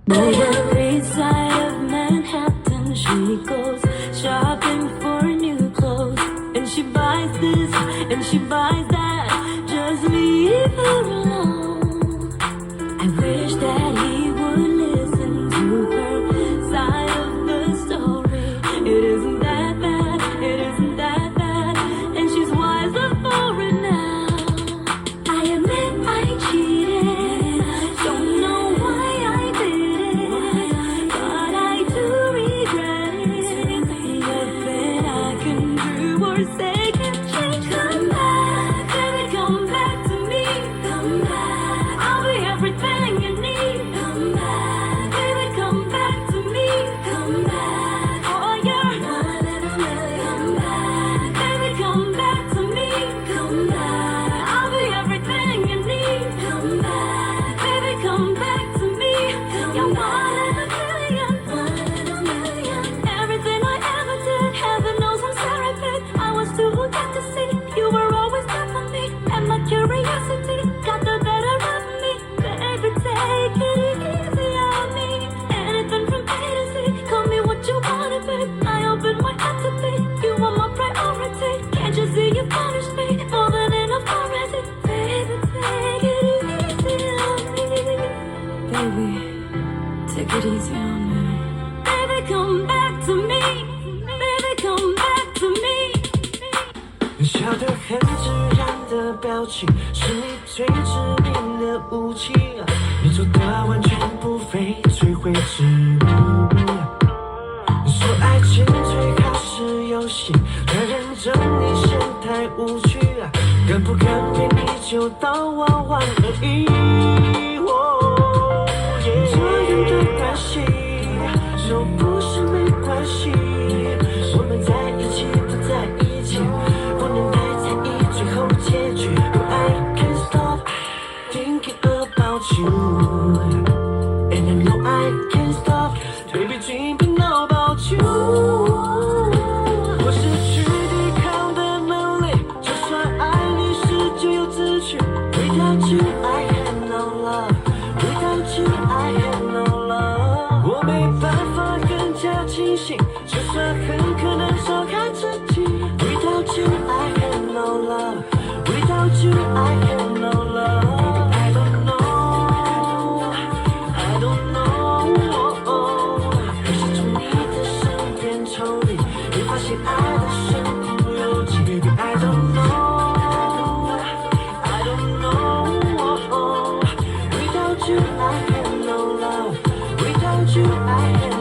Lower East Side of Manhattan, she goes shopping for new clothes. And she buys this, and she buys that, just leave her alone. I wish that he would listen to her side of the story. It isn't that bad, it isn't that bad, and she's wiser for it now. I admit I cheated, don't know why I did it, but I do regret it. Nothing I can do or say can change. Come back, baby, come back to me. Come back, I'll be everything you need. Come back, baby, come back to me. Come back, oh you're one in a million. Come back, baby, come back to me. Come back, I'll be everything you need. Come back, baby, come back to me. You're one in a million. One in a million. Everything I ever did, heaven knows I'm sorry, babe. I was too good to see. You were always there for me, and my curiosity got the better of me. Baby, take it easy on me. Anything from A to Z, call me what you wanted, babe. I opened my heart to be. You are my priority. Can't you see you punished me more than enough already? Baby, take it easy on me. Baby, take it easy on me. Baby, come back to me. Baby, come back to me. 笑得很自然的表情，是你最致命的武器。你做的完全不费吹灰之力。说爱情最好是游戏，太认真你嫌太无趣，敢不敢陪你就当玩玩而已。这样的关系，说不是没关系，我们在一起不在一起，不能太在意最后结局。I can't stop thinking about you, and I know I can't stop baby dreaming about you。我失去抵抗的能力，就算爱你是咎由自取。Without you I have no love, without you I have no love。我没办法更加清醒，就算很可能伤害自己。Without you I have no love, without you I have no love。I don't know, I don't know。可是从你的身边抽离，会发现爱的深不由己。Baby I don't know, I don't know。Without you I have no love, without you I have